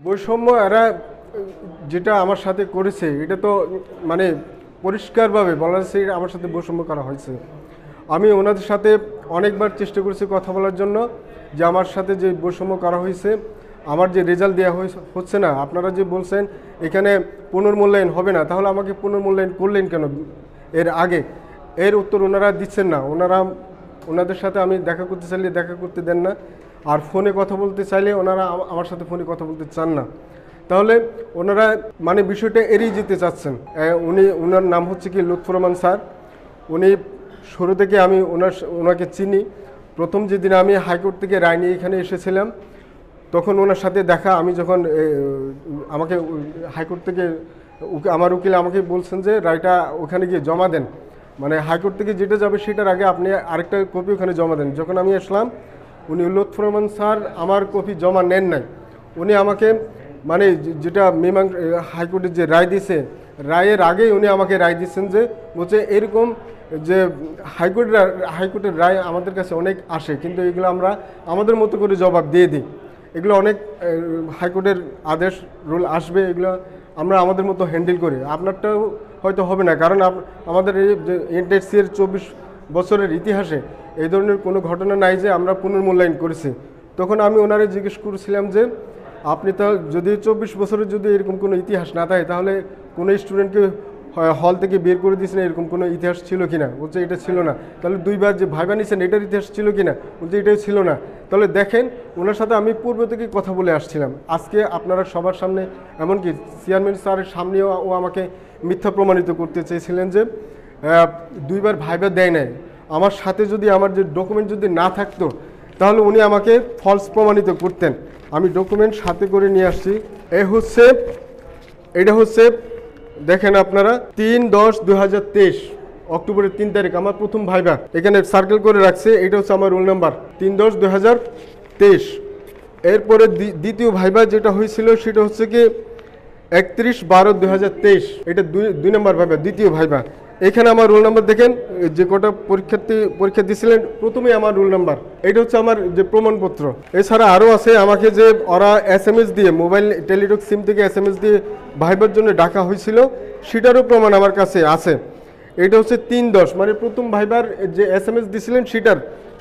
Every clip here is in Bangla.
বৈষম্য এরা যেটা আমার সাথে করেছে এটা তো মানে পরিষ্কারভাবে বলা যাচ্ছে আমার সাথে বৈষম্য করা হয়েছে। আমি ওনাদের সাথে অনেকবার চেষ্টা করেছি কথা বলার জন্য যে আমার সাথে যে বৈষম্য করা হয়েছে, আমার যে রেজাল্ট দেওয়া হচ্ছে না, আপনারা যে বলছেন এখানে পুনর্মূল্যায়ন হবে না, তাহলে আমাকে পুনর্মূল্যায়ন করলেন কেন এর আগে? এর উত্তর ওনারা দিচ্ছেন না। ওনাদের সাথে আমি দেখা করতে চাইলে দেখা করতে দেন না, আর ফোনে কথা বলতে চাইলে ওনারা আমার সাথে ফোনে কথা বলতে চান না। তাহলে ওনারা মানে বিষয়টা এড়িয়ে যেতে চাচ্ছেন। ওনার নাম হচ্ছে কি লুৎফর রহমান স্যার। উনি শুরু থেকে আমি ওনাকে চিনি। প্রথম যেদিন আমি হাইকোর্ট থেকে রায় নিয়ে এখানে এসেছিলাম, তখন ওনার সাথে দেখা, আমি যখন আমাকে হাইকোর্ট থেকে আমার উকিল আমাকে বলছেন যে রায়টা ওখানে গিয়ে জমা দেন, মানে হাইকোর্ট থেকে যেটা যাবে সেটার আগে আপনি আরেকটা কপি ওখানে জমা দেন। যখন আমি আসলাম, উনি লুৎফর রহমান স্যার আমার কপি জমা নেন নাই। উনি আমাকে মানে যেটা হাইকোর্টের যে রায় দিয়েছে, রায়ের আগেই উনি আমাকে রায় দিচ্ছেন যে বলছে এরকম যে হাইকোর্টের রায় আমাদের কাছে অনেক আসে, কিন্তু এগুলো আমরা আমাদের মতো করে জবাব দিয়ে দিই। এগুলো অনেক হাইকোর্টের আদেশ রুল আসবে, এগুলো আমরা আমাদের মতো হ্যান্ডেল করি। আপনারটাও হয়তো হবে না, কারণ আমাদের এই যে এনটিএসসির 24 বছরের ইতিহাসে এই ধরনের কোনো ঘটনা নাই যে আমরা পুনর্মূল্যায়ন করেছি। তখন আমি ওনারে জিজ্ঞেস করেছিলাম যে আপনি তো যদি 24 বছরের যদি এরকম কোনো ইতিহাস না থাকে, তাহলে কোনো স্টুডেন্টকে হল থেকে বের করে দিয়েছেন এরকম কোনো ইতিহাস ছিল কিনা? বলছে এটা ছিল না। তাহলে দুইবার যে ভাইবা নিয়েছেন এটার ইতিহাস ছিল কিনা? বলছে এটাও ছিল না। তাহলে দেখেন, ওনার সাথে আমি পূর্ব থেকে কথা বলে আসছিলাম। আজকে আপনারা সবার সামনে, এমনকি চেয়ারম্যান স্যারের সামনেও ও আমাকে মিথ্যা প্রমাণিত করতে চেয়েছিলেন যে দুইবার ভাইবা দেয় নাই। আমার সাথে যদি আমার যে ডকুমেন্ট যদি না থাকতো, তাহলে উনি আমাকে ফলস প্রমাণিত করতেন। আমি ডকুমেন্ট সাথে করে নিয়ে আসছি। এটা হচ্ছে দেখেন আপনারা 3/10/2023 অক্টোবরের 3 তারিখ আমার প্রথম ভাইবা এখানে সার্কেল করে রাখছে। এটা হচ্ছে আমার রোল নাম্বার 3/10/2023। এরপরে দ্বিতীয় ভাইবা যেটা হয়েছিল সেটা হচ্ছে কি 31/12/2023। এটা দুই নম্বর ভাইবা, দ্বিতীয় ভাইবা। এখানে আমার রোল নাম্বার দেখেন, যে কটা পরীক্ষা দিয়েছিলেন প্রথমেই আমার রোল নাম্বার। এটা হচ্ছে আমার যে প্রমাণপত্র। এছাড়া আরও আছে, আমাকে যে ওরা SMS দিয়ে, মোবাইল টেলিটক সিম থেকে SMS দিয়ে ভাইবার জন্য ডাকা হয়েছিল, সেটারও প্রমাণ আমার কাছে আছে। এটা হচ্ছে 3/10, মানে প্রথম ভাইবার যে SMS দিয়েছিলেন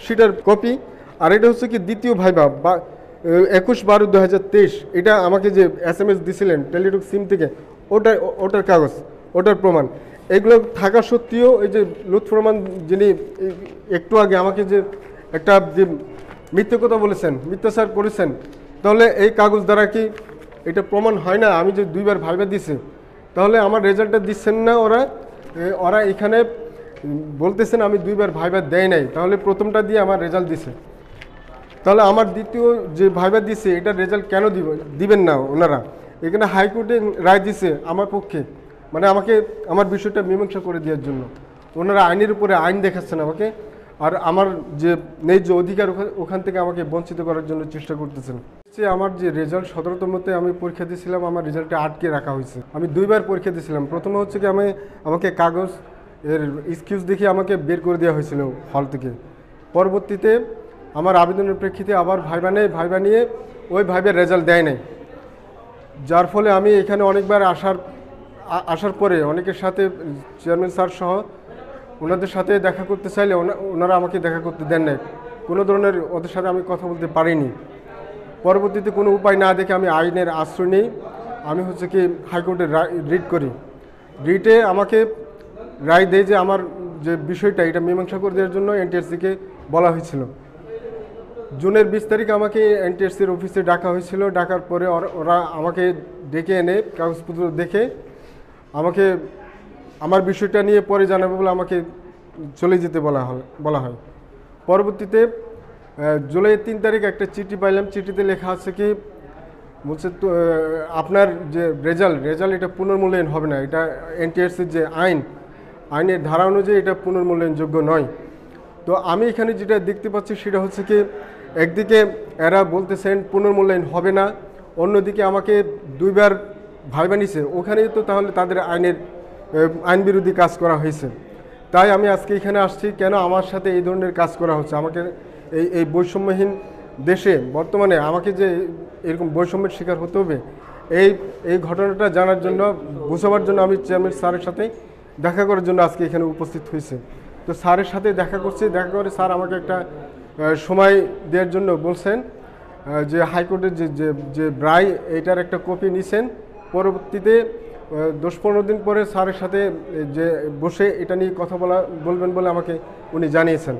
সেটার কপি। আর এটা হচ্ছে কি দ্বিতীয় ভাইবা 21/12/2023। এটা আমাকে যে SMS দিয়েছিলেন টেলিটক সিম থেকে, ওটার কাগজ, ওটার প্রমাণ। এগুলো থাকা সত্ত্বেও এই যে লুৎফর রহমান যিনি একটু আগে আমাকে যে একটা যে মিথ্যে কথা বলেছেন, মিথ্যাচার করেছেন, তাহলে এই কাগজ দ্বারা কি এটা প্রমাণ হয় না আমি যে দুইবার ভাইবা দিছি? তাহলে আমার রেজাল্টটা দিচ্ছেন না ওরা এখানে বলতেছেন আমি দুইবার ভাইবা দেয় নাই, তাহলে প্রথমটা দিয়ে আমার রেজাল্ট দিছে। তাহলে আমার দ্বিতীয় যে ভাইবা দিছে এটার রেজাল্ট কেন দিবেন না ওনারা? এখানে হাইকোর্টে রায় দিছে আমার পক্ষে, মানে আমাকে আমার বিষয়টা মীমাংসা করে দেওয়ার জন্য। ওনারা আইনের উপরে আইন দেখাচ্ছেন আমাকে, আর আমার যে ন্যায্য অধিকার ওখান থেকে আমাকে বঞ্চিত করার জন্য চেষ্টা করতেছেন। আমার যে রেজাল্ট 17তমতে আমি পরীক্ষা দিয়েছিলাম, আমার রেজাল্টে আটকে রাখা হয়েছে। আমি দুইবার পরীক্ষা দিয়েছিলাম। প্রথমে হচ্ছে কি আমাকে কাগজ এর এক্সকিউজ দেখিয়ে আমাকে বের করে দেওয়া হয়েছিল হল থেকে। পরবর্তীতে আমার আবেদনের প্রেক্ষিতে আবার ভাইবা নিয়ে ওই ভাইবার রেজাল্ট দেয় নাই, যার ফলে আমি এখানে অনেকবার আসার পরে অনেকের সাথে, চেয়ারম্যান স্যার সহ ওনাদের সাথে দেখা করতে চাইলে ওনারা আমাকে দেখা করতে দেন নাই। কোনো ধরনের ওদের সাথে আমি কথা বলতে পারিনি। পরবর্তীতে কোনো উপায় না দেখে আমি আইনের আশ্রয় নিই। আমি হচ্ছে কি হাইকোর্টে রিট করি। রিটে আমাকে রায় দেয় যে আমার যে বিষয়টা এটা মীমাংসা করে দেওয়ার জন্য এনটিএসসিকে বলা হয়েছিল। জুনের 20 তারিখ আমাকে এনটিএসসির অফিসে ডাকা হয়েছিল। ডাকার পরে ওরা আমাকে ডেকে এনে কাগজপত্র দেখে আমাকে আমার বিষয়টা নিয়ে পরে জানাবে বলে আমাকে চলে যেতে বলা হয়। পরবর্তীতে জুলাইয়ের 3 তারিখ একটা চিঠি পাইলাম। চিঠিতে লেখা আছে কি বলছে তো আপনার যে রেজাল্ট এটা পুনর্মূল্যায়ন হবে না, এটা এনটিএসসির যে আইনের ধারা অনুযায়ী এটা পুনর্মূল্যায়নযোগ্য নয়। তো আমি এখানে যেটা দেখতে পাচ্ছি সেটা হচ্ছে কি একদিকে এরা বলতেছেন পুনর্মূল্যায়ন হবে না, অন্যদিকে আমাকে দুইবার ভাইবা নিছে, ওখানেই তো তাহলে তাদের আইন বিরোধী কাজ করা হয়েছে। তাই আমি আজকে এখানে আসছি, কেন আমার সাথে এই ধরনের কাজ করা হচ্ছে, আমাকে এই বৈষম্যহীন দেশে বর্তমানে আমাকে যে এরকম বৈষম্যের শিকার হতে হবে, এই এই ঘটনাটা জানার জন্য, বোঝাবার জন্য আমি চেয়ারম্যান স্যারের সাথে দেখা করার জন্য আজকে এখানে উপস্থিত হয়েছে। তো স্যারের সাথে দেখা করছি, দেখা করে স্যার আমাকে একটা সময় দেওয়ার জন্য বলছেন, যে হাইকোর্টের যে যে যে রায় এইটার একটা কপি নিছেন, পরবর্তীতে 10-15 দিন পরে স্যারের সাথে যে বসে এটা নিয়ে কথা বলবেন বলে আমাকে উনি জানিয়েছেন।